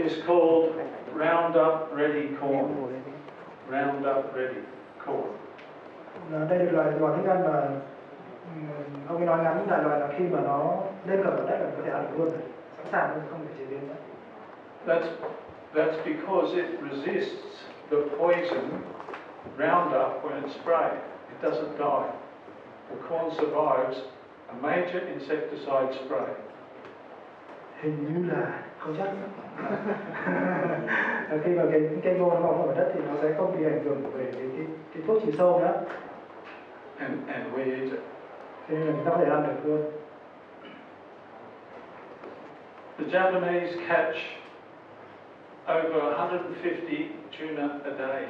is called Roundup Ready Corn. Roundup Ready Corn. Đây được loại tiếng Anh mà ông ấy nói ngắn đại loại là khi mà nó lên gần ở đất là có thể ăn được luôn, sẵn sàng luôn, không phải chế biến nữa. That's because it resists the poison Roundup when it's sprayed. It doesn't die. The corn survives a major insecticide spray. Hình như là không chắc. Khi mà cái cây ngô nó mọc ở đất thì nó sẽ không bị ảnh hưởng về cái thuốc trừ sâu nữa. And we eat it. Thế nên là chúng ta có thể ăn được luôn. The Japanese catch over 150 tuna a day.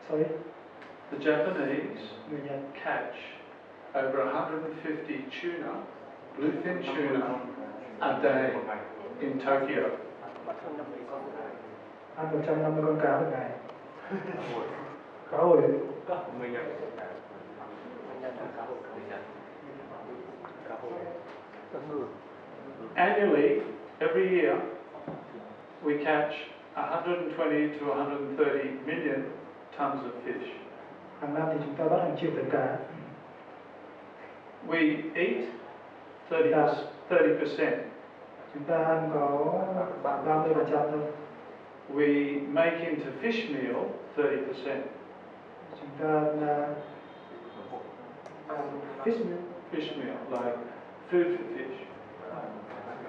Sorry? The Japanese catch over 150 tuna, bluefin tuna, a day in Tokyo. Ăn 150 con cá một ngày. Cá hồi. Annually, every year, we catch 120 to 130 million tons of fish. Hàng năm thì chúng ta bắt hàng triệu tấn cá. We eat 30%. Chúng ta ăn có 30% thôi. We make into fish meal 30%. Chúng ta Fish meal, like food for fish.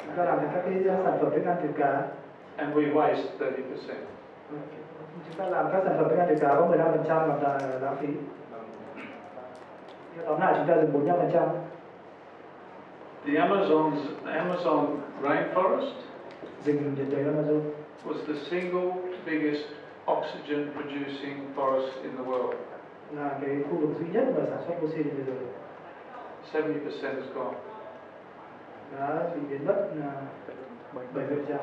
Chúng ta làm thành các cái sản phẩm thức ăn từ cá. And we waste 30%. Chúng ta làm các sản phẩm thức ăn từ cá có 15% là lãng phí. Tóm lại chúng ta dùng 45%. The Amazon rainforest rừng nhiệt đới Amazon was the single biggest oxygen producing forest in the world. Là cái khu vực duy nhất mà sản xuất oxy trên thế giới. 70% is gone. Đã bị biến mất 70%.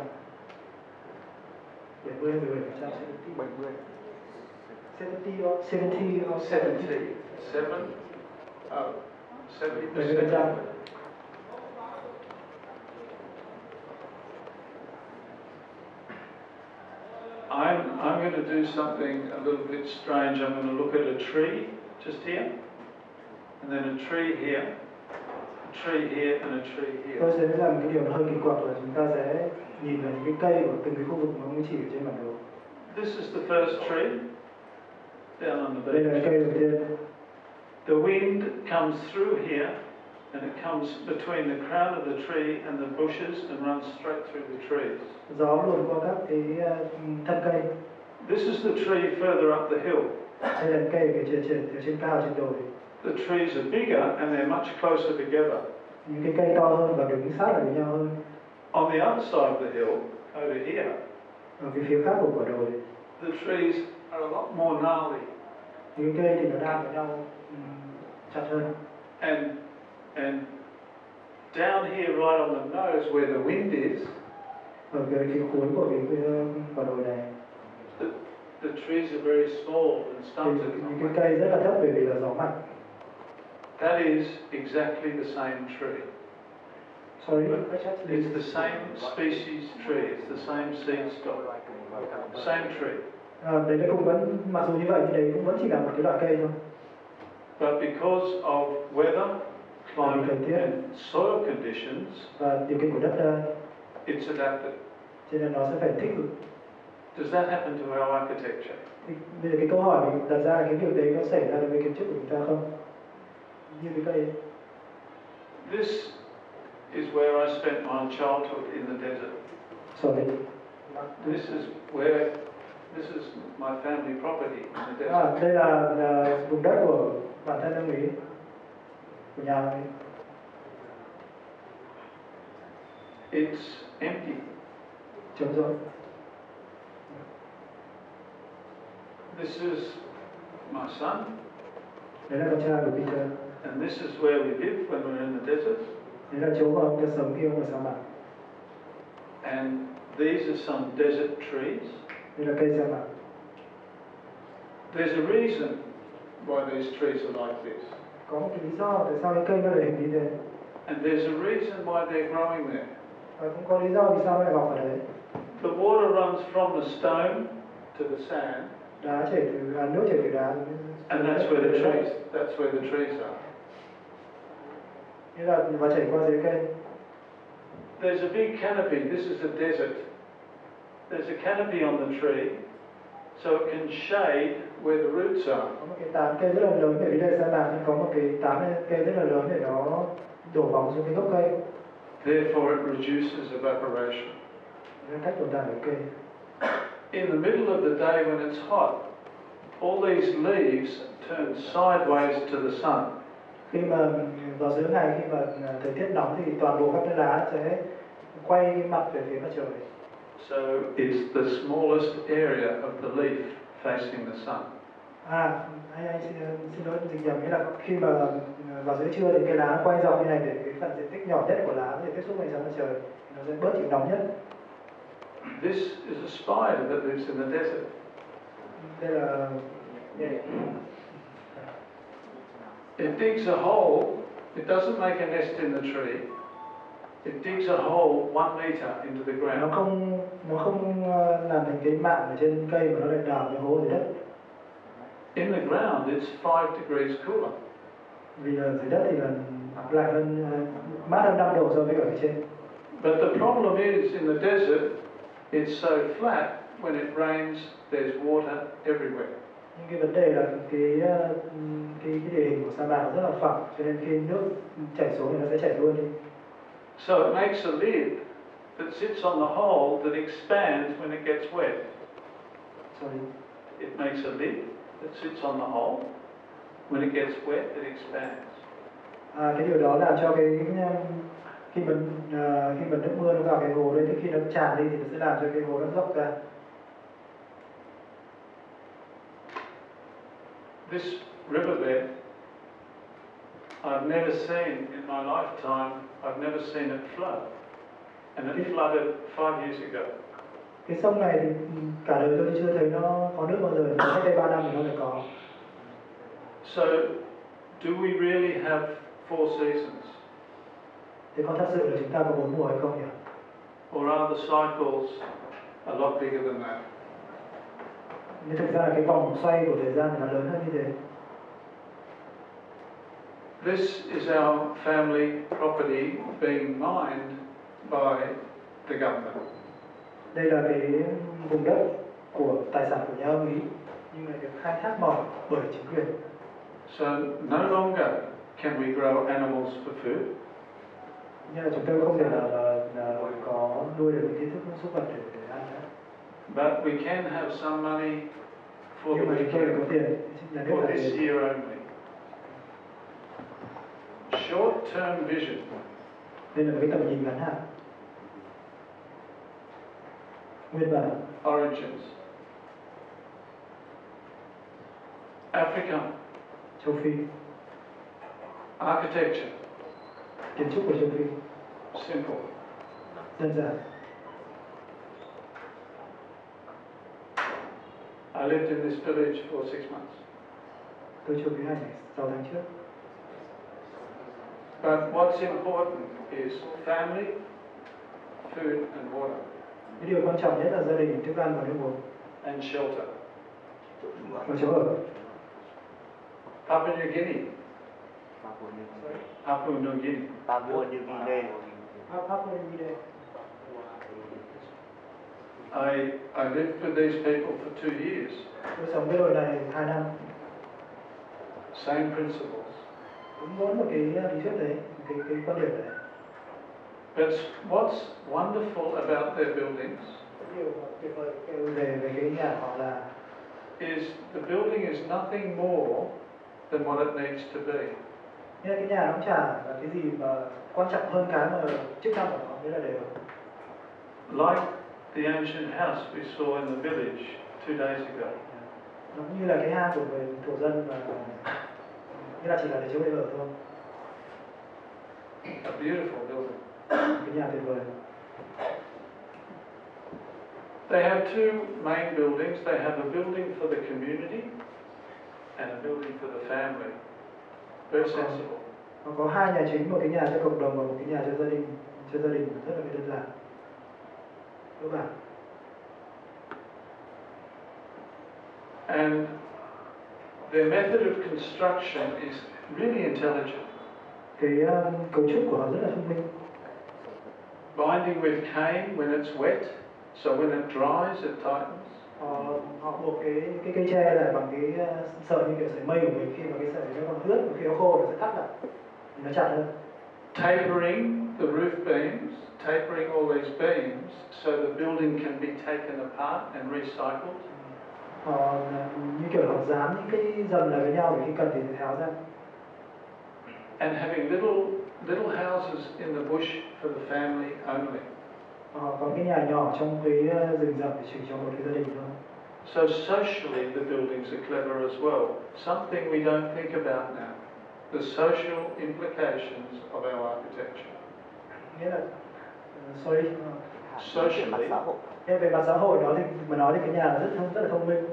70 hay 17%? 70. 70 or 70? 70%. I'm going to do something a little bit strange. I'm going to look at a tree just here, and then a tree here, a tree here, and a tree here. Tôi sẽ làm cái điều hơi kỳ quặc là chúng ta sẽ nhìn vào những cái cây của từng cái khu vực mà ông chỉ ở trên bản đồ. This is the first tree down on the beach. Đây là cây đầu tiên. The wind comes through here, and it comes between the crown of the tree and the bushes and runs straight through the trees. Gió luồn qua các cái thân cây. This is the tree further up the hill. Đây là cây ở trên cao trên đồi. The trees are bigger and they're much closer together. Những cái cây to hơn và đứng sát lại với nhau hơn. On the other side of the hill, over here, ở cái phía khác của quả đồi, the trees are a lot more gnarly. Những cái cây thì nó đan vào nhau chặt hơn. And down here, right on the nose, where the wind is, ở cái phía cuối của cái quả đồi này, the trees are very small and stunted. Những cái cây rất là thấp bởi vì là gió mạnh. That is exactly the same tree. Sorry? It's the same species tree. It's the same seed stock. Same tree. Đấy là cũng vẫn, mặc dù như vậy thì đấy cũng vẫn chỉ là một cái loại cây thôi. But because of weather, climate and soil conditions, và điều kiện của đất đai, it's adapted. cho nên nó sẽ phải thích ứng. Does that happen to our architecture? Bây giờ cái câu hỏi mình đặt ra là cái việc đấy có xảy ra đối với kiến trúc của chúng ta không? Như cái cây. This is where I spent my childhood in the desert. Sorry. This is my family property in the desert. Đây là vùng đất của bản thân ông ấy, của nhà ông ấy. It's empty. Trống rỗng. This is my son. Đấy là con trai của Peter. And this is where we live when we're in the desert. Đấy là chỗ mà ông ta sống khi ông ở sa mạc. And these are some desert trees. Đây là cây sa mạc. There's a reason why these trees are like this. Có một cái lý do tại sao cái cây nó lại hình như thế. And there's a reason why they're growing there. Và cũng có lý do vì sao nó lại mọc ở đấy. The water runs from the stone to the sand, Đá chảy từ nước chảy từ đá. and that's where the trees are. Nghĩa là và chảy qua dưới cây. There's a big canopy. This is a desert. There's a canopy on the tree, so it can shade where the roots are. Có một cái tán cây rất là lớn, bởi vì đây là sa mạc nên có một cái tán cây rất là lớn để nó đổ bóng xuống cái gốc cây. Therefore, it reduces evaporation. Nên cách tồn tại của cây. In the middle of the day when it's hot, all these leaves turn sideways to the sun. Khi mà vào giữa ngày, khi mà thời tiết nóng thì toàn bộ các cái lá sẽ quay cái mặt về phía mặt trời. So it's the smallest area of the leaf facing the sun. Anh xin lỗi dịch nhầm, nghĩa là khi mà vào giữa trưa thì cái lá quay dọc như này để cái phần diện tích nhỏ nhất của lá để tiếp xúc với ánh sáng mặt trời, nó sẽ bớt chịu nóng nhất. This is a spider that lives in the desert. Đây là It digs a hole. It doesn't make a nest in the tree. It digs a hole 1 meter into the ground. Nó không làm thành cái mạng ở trên cây mà nó lại đào cái hố dưới đất. In the ground, it's 5 degrees cooler. Vì ở dưới đất thì là lại hơn mát hơn 5 độ so với ở trên. But the problem is in the desert, it's so flat. When it rains, there's water everywhere. Nhưng cái vấn đề là cái địa hình của sa mạc rất là phẳng, cho nên khi nước chảy xuống thì nó sẽ chảy luôn đi. So it makes a lid that sits on the hole that expands when it gets wet. Sorry. It makes a lid that sits on the hole. When it gets wet, it expands. Cái điều đó làm cho cái khi mà nước mưa nó vào cái hồ đấy, thì khi nó tràn đi thì nó sẽ làm cho cái hồ nó dốc ra. This riverbed, I've never seen in my lifetime. I've never seen it flood, and it flooded 5 years ago. Cái sông này thì cả đời tôi chưa thấy nó có nước bao giờ, nhưng cách đây 3 năm thì nó lại có. So, do we really have 4 seasons? Thế còn thật sự là chúng ta có 4 mùa hay không nhỉ? Or are the cycles a lot bigger than that? Nhưng thực ra là cái vòng xoay của thời gian thì nó lớn hơn như thế. This is our family property being mined by the government. Đây là cái vùng đất của tài sản của nhà ông Ý, nhưng lại được khai thác mỏ bởi chính quyền. So no longer can we grow animals for food. Nhưng là chúng tôi không thể là có nuôi được những cái thức súc vật để ăn nữa. But we can have some money for Nhưng mà chúng tôi có tiền, nhà nước for là this tiền. year only. Short-term vision. Đây là một cái tầm nhìn ngắn hạn. Nguyên bản. Origins. Africa. Châu Phi. Architecture. Kiến trúc của châu Phi. Simple. Đơn giản. I lived in this village for 6 months. Tôi chưa cái ảnh 6 tháng trước. But what's important is family, food and water. Cái điều quan trọng nhất là gia đình, thức ăn và nước uống. And shelter. Và chỗ ở. Papua New Guinea. Papua New Guinea. Papua New Guinea. Papua New Guinea. I lived with these people for 2 years. Tôi sống với đội này 2 năm. Same principles. Cũng muốn một cái lý thuyết đấy, cái quan điểm đấy. But what's wonderful about their buildings Điều tuyệt vời về cái nhà họ là is the building is nothing more than what it needs to be. nghĩa là cái nhà nó cũng chả là cái gì mà quan trọng hơn cái mà chức năng của nó, đấy là đều. Like the ancient house we saw in the village 2 days ago. Nó cũng như là cái hang của người thổ dân mà nghĩa là chỉ là để chỗ để ở thôi. A beautiful building. Cái nhà tuyệt vời. They have 2 main buildings. They have a building for the community and a building for the family. Very sensible. Nó có 2 nhà chính, một cái nhà cho cộng đồng và một cái nhà cho gia đình, cho gia đình rất là đơn giản, cơ bản. And their method of construction is really intelligent. Cái cấu trúc của họ rất là thông minh. Binding with cane when it's wet, so when it dries it tightens. Họ buộc cái cây tre lại bằng cái sợi như kiểu sợi mây của mình, khi mà cái sợi nó còn ướt, khi nó khô nó sẽ cắt lại thì nó chặt hơn. Tapering the roof beams, tapering all these beams so the building can be taken apart and recycled. Họ như kiểu họ dán những cái dầm lại với nhau để khi cần thì tháo ra. And having little houses in the bush for the family only. Họ có cái nhà nhỏ trong cái rừng rậm để chỉ cho một cái gia đình thôi. So socially the buildings are clever as well. Something we don't think about now. The social implications of our architecture. Nghĩa là Socially, về mặt xã hội đó thì mà nói thì cái nhà là rất là thông minh.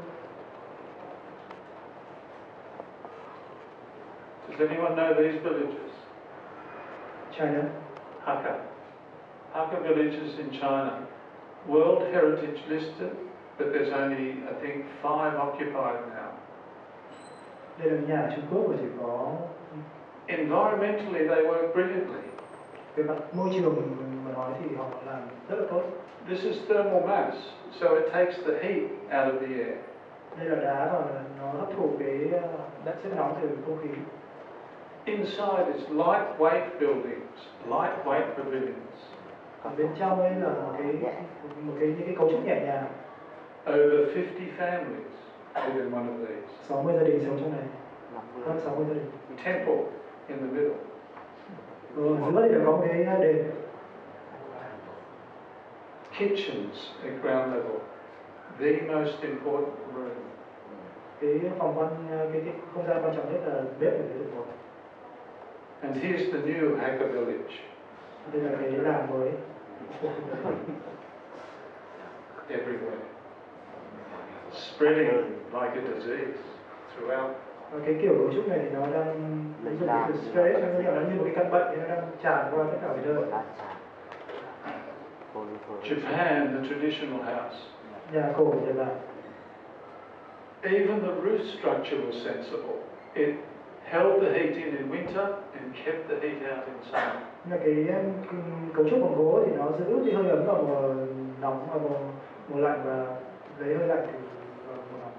does anyone know these villages? China. Hakka villages in China. World Heritage listed, but there's only, I think, 5 occupied now. Đây là nhà ở Trung Quốc và chỉ có. Environmentally, they work brilliantly. Về mặt môi trường mà nói thì họ làm rất là tốt. This is thermal mass, so it takes the heat out of the air. Đây là đá và nó hấp thụ cái đất sét nóng từ không khí. Inside is lightweight buildings, lightweight pavilions. Còn bên trong ấy là một cái cấu trúc nhẹ nhàng. Over 50 families live in one of these. 60 gia đình sống trong này. Hơn 60 gia đình. Temple in the middle. Ở giữa thì có một cái đền. Kitchens at ground level, the most important room. Cái phòng cái không gian quan trọng nhất là bếp ở dưới tầng 1. And here's the new Hakka village. Đây là cái làng mới. Everywhere. Spreading like a disease throughout. Và cái kiểu cấu trúc này thì nó đang ví dụ như stress, nó như một cái căn bệnh, nó đang tràn qua tất cả mọi nơi. Japan, the traditional house. Nhà cổ Nhật Bản. Even the roof structure was sensible. It held the heat in winter and kept the heat out in summer. Là cái cấu trúc bằng gỗ thì nó giữ cái hơi ấm vào mùa nóng và mùa lạnh và lấy hơi lạnh thì vào mùa nóng.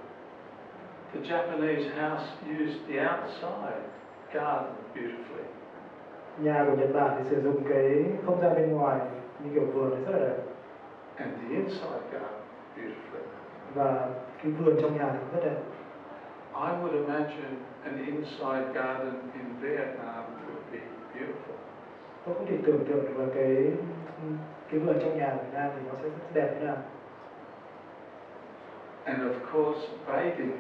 The Japanese house used the outside garden beautifully. Nhà của Nhật Bản thì sử dụng cái không gian bên ngoài như kiểu vườn rất là đẹp. And the inside garden beautifully. Và cái vườn trong nhà thì cũng rất đẹp. I would imagine an inside garden in Vietnam would be beautiful. Tôi có thể tưởng tượng được là cái vườn trong nhà của Việt Nam thì nó sẽ rất đẹp thế nào. And of course, bathing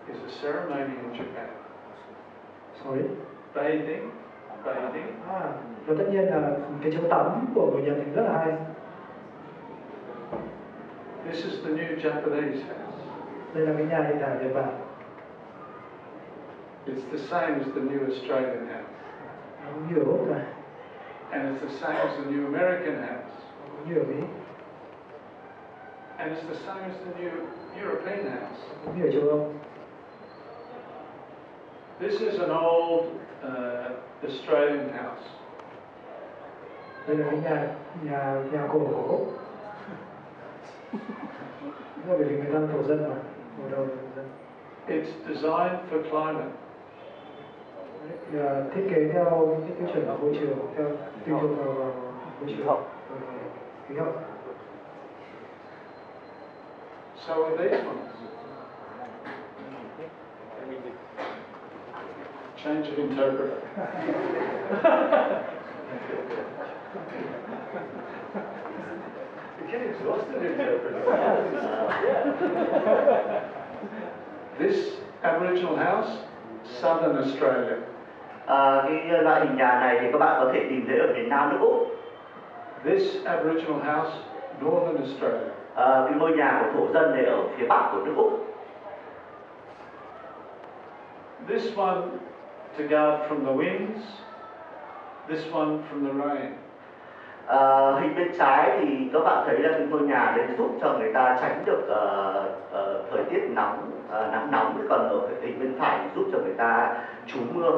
is a ceremony in Japan. Sorry. Bathing. Và tất nhiên là cái chỗ tắm của người Nhật thì rất là hay. This is the new Japanese house. Đây là cái nhà hiện đại Nhật Bản. It's the same as the new Australian house. Như ở Úc này. And it's the same as the new American house. Như ở Mỹ. And it's the same as the new European house. Như ở châu Âu. This is an old Australian house. Đây là cái nhà cổ của Úc. Bởi vì người ta thổ dân mà, hồi đầu thổ dân. It's designed for climate. Thiết kế theo cái tiêu chuẩn của môi trường, theo tùy thuộc vào môi trường, khí hậu. So are these ones. Change of interpreter. You get exhausted interpreting. This Aboriginal house, Southern Australia. Cái loại hình nhà này thì các bạn có thể tìm thấy ở miền Nam nước Úc. This Aboriginal house, Northern Australia. Cái ngôi nhà của thổ dân này ở phía bắc của nước Úc. This one to guard from the winds. This one from the rain. Hình bên trái thì các bạn thấy là cái ngôi nhà đấy giúp cho người ta tránh được thời tiết nóng, nắng nóng, còn ở hình bên phải thì giúp cho người ta trú mưa.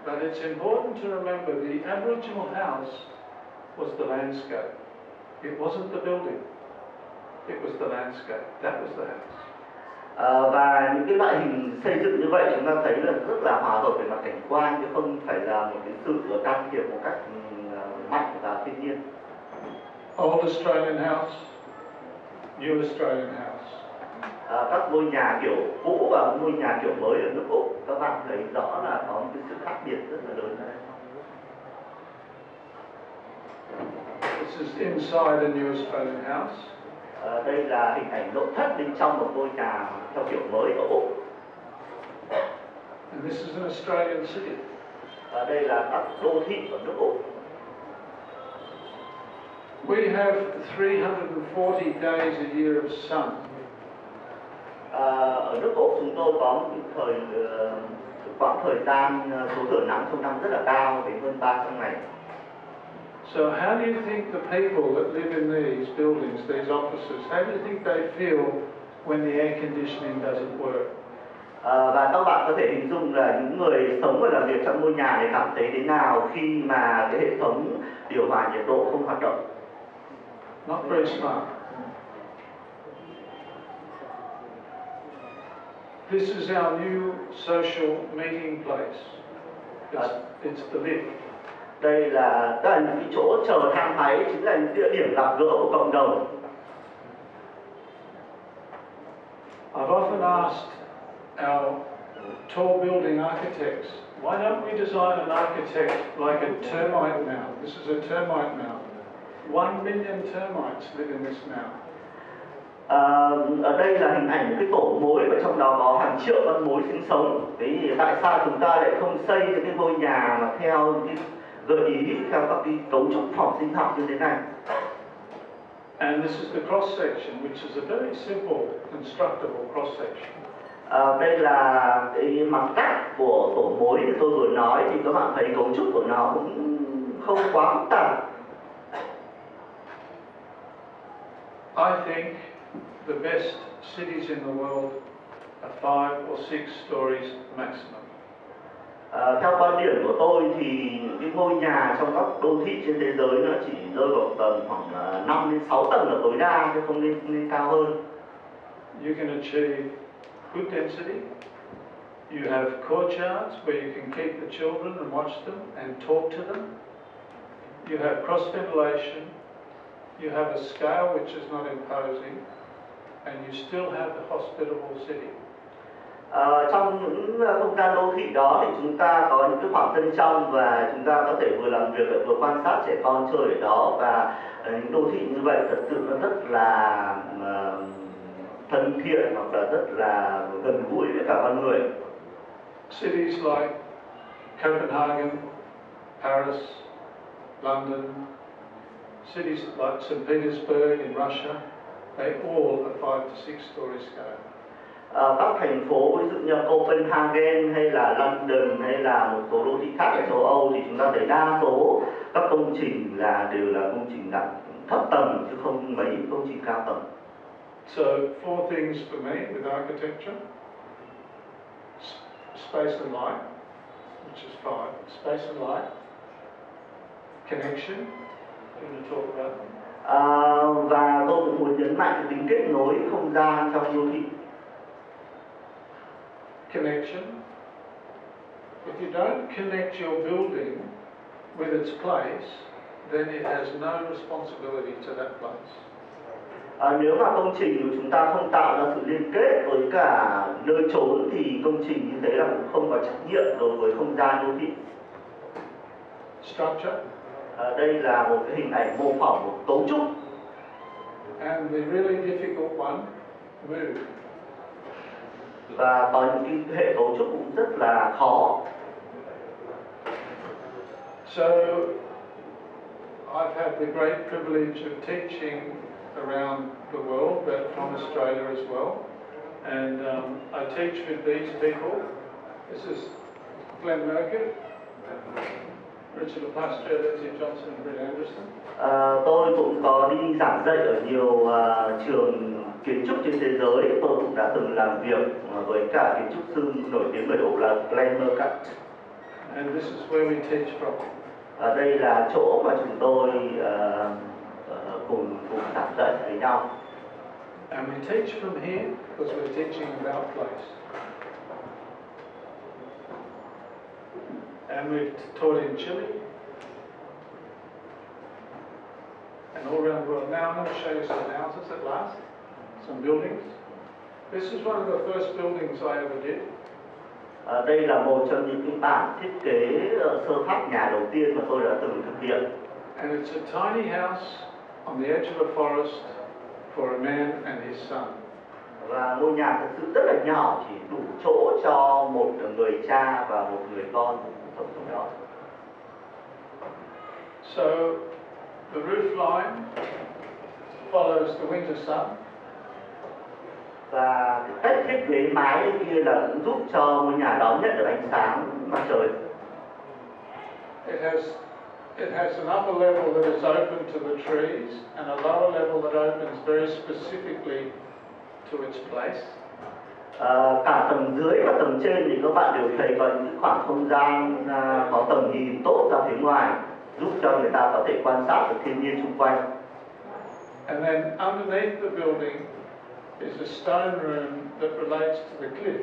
But it's important to remember the Aboriginal house was the landscape. It wasn't the building. It was the landscape. That was the house. Và những cái loại hình xây dựng như vậy chúng ta thấy là rất là hòa hợp về mặt cảnh quan, chứ không phải là một cái sự can thiệp một cách mạnh vào thiên nhiên. Old Australian house, new Australian house. Các ngôi nhà kiểu cũ và ngôi nhà kiểu mới ở nước Úc, các bạn thấy rõ là có một cái sự khác biệt rất là lớn ở đây. This is inside a new Australian house. Đây là hình ảnh nội thất bên trong một ngôi nhà theo kiểu mới ở Úc. And this is an Australian city. Đây là các đô thị ở nước Úc. We have 340 days a year of sun. Ở nước Úc chúng tôi có một quãng thời gian số giờ nắng trong năm rất là cao, đến hơn 300 ngày. So how do you think the people that live in these buildings, these offices, how do you think they feel when the air conditioning doesn't work? Và các bạn có thể hình dung là những người sống và làm việc trong ngôi nhà này cảm thấy thế nào khi mà cái hệ thống điều hòa nhiệt độ không hoạt động? Not very smart. This is our new social meeting place. It's the lift. Đây là những cái chỗ chờ thang máy, chính là những địa điểm gặp gỡ của cộng đồng. I've often asked our tall building architects, why don't we design an architect like a termite mound? This is a termite mound. 1 million termites live in this mound. Ở đây là hình ảnh một cái tổ mối và trong đó có hàng triệu con mối sinh sống. Thế thì tại sao chúng ta lại không xây những cái ngôi nhà mà theo cái gợi ý, theo các cái cấu trúc phòng sinh học như thế này? And this is the cross section, which is a very simple, constructible cross section. Đây là cái mặt cắt của tổ mối như tôi vừa nói, thì các bạn thấy cấu trúc của nó cũng không quá phức tạp. I think the best cities in the world are 5 or 6 stories maximum. Theo quan điểm của tôi thì những cái ngôi nhà trong các đô thị trên thế giới nó chỉ rơi vào tầm khoảng 5 đến 6 tầng là tối đa, chứ không nên cao hơn. You can achieve good density. You have courtyards where you can keep the children and watch them and talk to them. You have cross ventilation. You have a scale which is not imposing, and you still have the hospitable city. Trong những không gian đô thị đó thì chúng ta có những cái khoảng sân trong và chúng ta có thể vừa làm việc vừa quan sát trẻ con chơi ở đó, và những đô thị như vậy thật sự nó rất là thân thiện hoặc là rất là gần gũi với cả con người. Cities like Copenhagen, Paris, London, cities like St. Petersburg in Russia, they all are 5 to 6 story scale. Các thành phố ví dụ như Copenhagen hay là London hay là một số đô thị khác ở châu Âu thì chúng ta thấy đa số các công trình đều là công trình dạng thấp tầng chứ không mấy công trình cao tầng. So 4 things for me with architecture: space and light, which is 5. Space and light, connection. Do you want to talk about that? Và tôi cũng muốn nhấn mạnh tính kết nối không gian trong đô thị. Connection. If you don't connect your building with its place, then it has no responsibility to that place. Nếu mà công trình của chúng ta không tạo ra sự liên kết với cả nơi trốn thì công trình như thế là cũng không có trách nhiệm đối với không gian đô thị. Structure. Đây là một cái hình ảnh mô phỏng một cấu trúc. And the really difficult one, move. Và có những cái hệ cấu trúc cũng rất là khó. So I've had the great privilege of teaching around the world, but from Australia as well. And I teach with these people. This is Glenn Merker. Original pastor Lindsay Johnson and Brett Anderson. Tôi cũng có đi giảng dạy ở nhiều trường kiến trúc trên thế giới. Tôi cũng đã từng làm việc với cả kiến trúc sư nổi tiếng người Úc là Glenn Murcutt. And this is where we teach from. Đây là chỗ mà chúng tôi cùng giảng dạy với nhau. And we teach from here because we're teaching about place. And we've taught in Chile and all around the world. Now I'm going to show you some houses at last, some buildings. This is one of the first buildings I ever did. Đây là một trong những cái bản thiết kế sơ pháp nhà đầu tiên mà tôi đã từng thực hiện. And it's a tiny house on the edge of a forest for a man and his son. Và ngôi nhà thật sự rất là nhỏ, chỉ đủ chỗ cho một người cha và một người con sống trong đó. So the roof line follows the winter sun. Và cách thiết kế mái bên kia là cũng giúp cho ngôi nhà đó nhận được ánh sáng mặt trời. It has an upper level that is open to the trees and a lower level that opens very specifically to its place. Cả tầng dưới và tầng trên thì các bạn đều thấy có những khoảng không gian có tầm nhìn tốt ra phía ngoài, giúp cho người ta có thể quan sát được thiên nhiên xung quanh. And then underneath the building is a stone room that relates to the cliff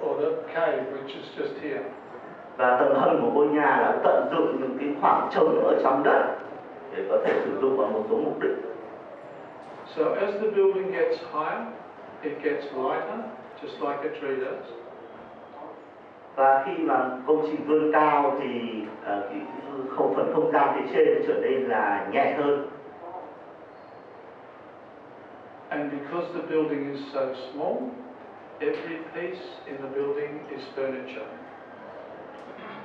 or the cave, which is just here. Và tầng hầm của ngôi nhà là tận dụng những cái khoảng trống ở trong đất để có thể sử dụng vào một số mục đích. So as the building gets higher, it gets lighter, just like a tree does. Và khi mà công trình vươn cao thì cái phần không gian phía trên trở nên là nhẹ hơn. And because the building is so small, every piece in the building is furniture.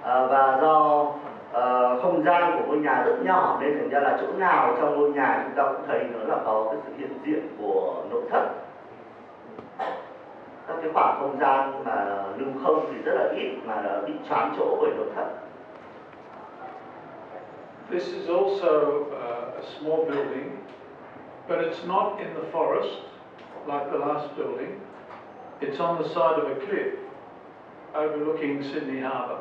Và do không gian của ngôi nhà rất nhỏ nên thành ra là chỗ nào trong ngôi nhà chúng ta cũng thấy nó là có cái sự hiện diện của nội thất. Các cái khoảng không gian mà lưu không thì rất là ít mà đã bị choán chỗ bởi nội thất. This is also a small building, but it's not in the forest like the last building. It's on the side of a cliff overlooking Sydney Harbour.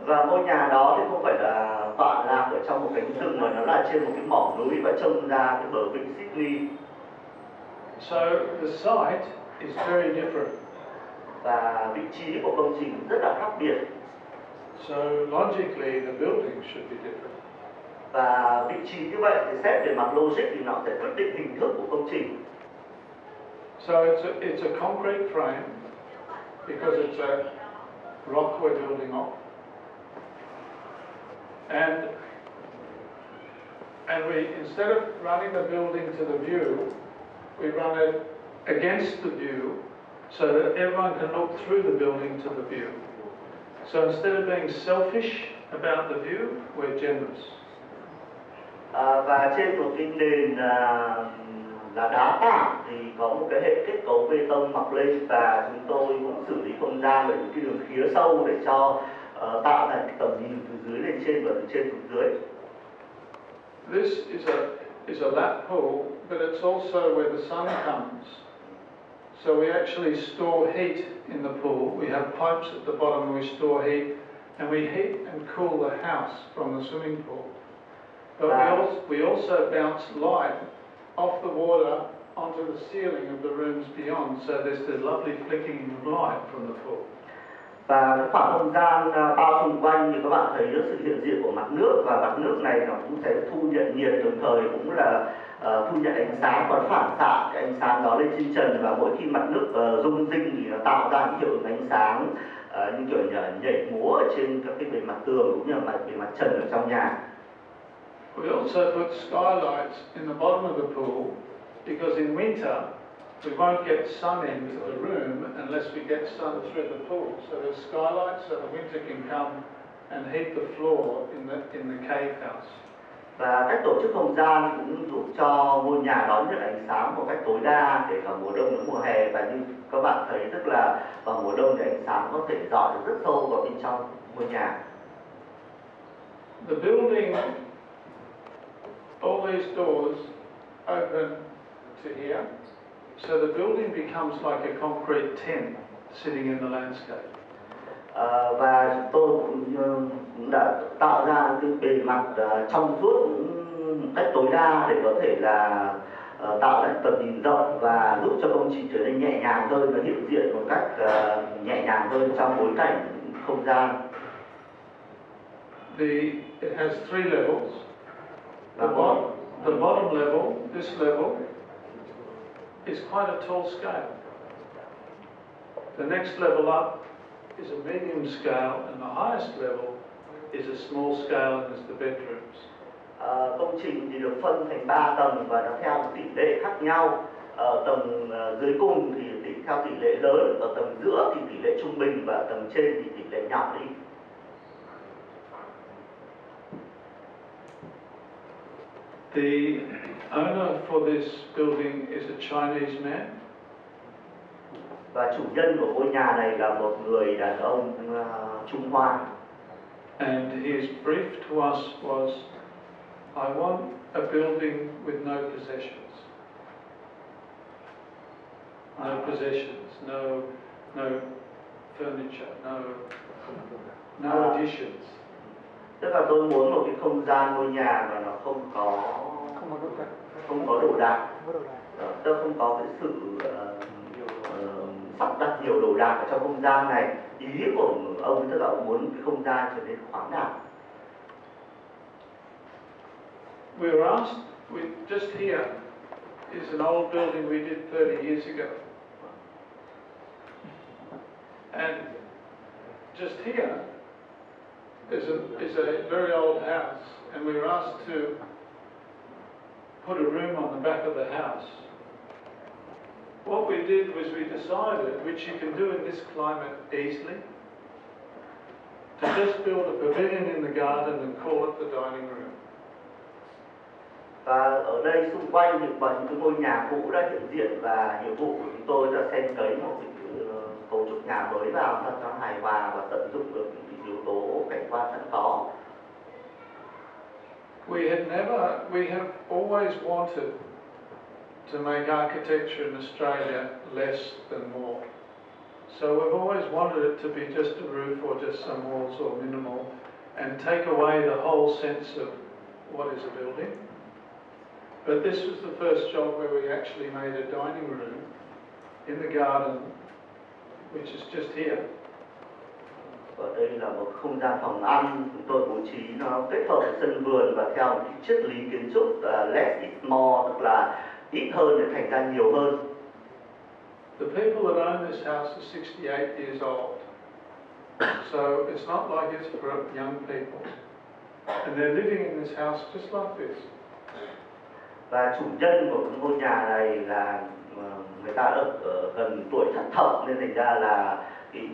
Và ngôi nhà đó thì không phải là tọa lạc ở trong một cánh rừng mà nó là trên một cái mỏm núi và trông ra cái bờ vịnh Sydney. So the site is very different. Và vị trí của công trình rất là khác biệt. So logically the building should be different. Và vị trí như vậy thì xét về mặt logic thì nó sẽ quyết định hình thức của công trình. So it's a concrete frame because it's a rock we're building off. And we, instead of running the building to the view, we run it against the view so that everyone can look through the building to the view. So instead of being selfish about the view, we're generous. Và trên một cái nền là đá tảng thì có một cái hệ kết cấu bê tông mọc lên và chúng tôi cũng xử lý không gian ở những cái đường khía sâu để cho tạo thành tầm nhìn từ dưới lên trên và từ trên xuống dưới. This is a lap pool, but it's also where the sun comes. So we actually store heat in the pool. We have pipes at the bottom and we store heat, and we heat and cool the house from the swimming pool. But we also bounce light off the water onto the ceiling of the rooms beyond, so there's the lovely flicking of light from the pool. Và cái khoảng không gian bao xung quanh như các bạn thấy được sự hiện diện của mặt nước, và mặt nước này nó cũng sẽ thu nhận nhiệt, đồng thời cũng là thu nhận ánh sáng và phản xạ cái ánh sáng đó lên trên trần, và mỗi khi mặt nước rung rinh thì nó tạo ra những hiệu ứng ánh sáng như kiểu nhảy múa ở trên các cái bề mặt tường cũng như là bề mặt trần ở trong nhà. We also put skylights in the bottom of the pool because in winter we won't get sun into the room unless we get sun through the pool. So there's skylights so the winter can come and heat the floor in the cave house. Và cách tổ chức không gian cũng giúp cho ngôi nhà đón nhận ánh sáng một cách tối đa, kể cả mùa đông đến mùa hè. Và như các bạn thấy, tức là vào mùa đông thì ánh sáng có thể dọi được rất sâu vào bên trong ngôi nhà. The building, all these doors open to here, so the building becomes like a concrete tent sitting in the landscape. Và chúng tôi cũng đã tạo ra cái bề mặt trong suốt cách tối đa để có thể là tạo ra tầm nhìn rộng và giúp cho công trình trở nên nhẹ nhàng hơn và hiện diện một cách nhẹ nhàng hơn trong bối cảnh không gian. It has 3 levels. The bottom level, this level, is quite a tall scale. The next level up is a medium scale, and the highest level is a small scale, and is the bedrooms. Công trình thì được phân thành 3 tầng và nó theo tỷ lệ khác nhau. Tầng dưới cùng thì theo tỷ lệ lớn, ở tầng giữa thì tỷ lệ trung bình và tầng trên thì tỷ lệ nhỏ đi. The owner for this building is a Chinese man. Và chủ nhân của ngôi nhà này là một người đàn ông Trung Hoa. And his brief to us was, I want a building with no possessions. No possessions, no furniture, no additions. Tức là tôi muốn một cái không gian ngôi nhà mà nó không có đồ đạc. Tôi không có cái sự sắp đặt nhiều đồ đạc ở trong không gian này. Ý của ông tức là ông muốn cái không gian trở nên khoáng đạt. We were asked, just here is an old building we did 30 years ago. And just here is a very old house, and we were asked to put a room on the back of the house. What we did was we decided, which you can do in this climate easily, to just build a pavilion in the garden and call it the dining room. Và ở đây xung quanh những cái ngôi nhà cũ đã hiện diện, và nhiệm vụ của chúng tôi là xen cấy một cái cấu trúc nhà mới vào cho nó hài hòa và tận dụng được những yếu tố cảnh quan sẵn có. We have always wanted to make architecture in Australia less than more. So we've always wanted it to be just a roof or just some walls or minimal, and take away the whole sense of what is a building. But this was the first job where we actually made a dining room in the garden, which is just here. Ở đây là một không gian phòng ăn, chúng tôi bố trí nó kết hợp với sân vườn và theo một cái triết lý kiến trúc less is more, tức là ít hơn để thành ra nhiều hơn. The people that own this house are 68 years old, so it's not like it's for young people, and they're living in this house just like this. Và chủ nhân của ngôi nhà này là người ta ở gần tuổi thất thập, nên thành ra là cái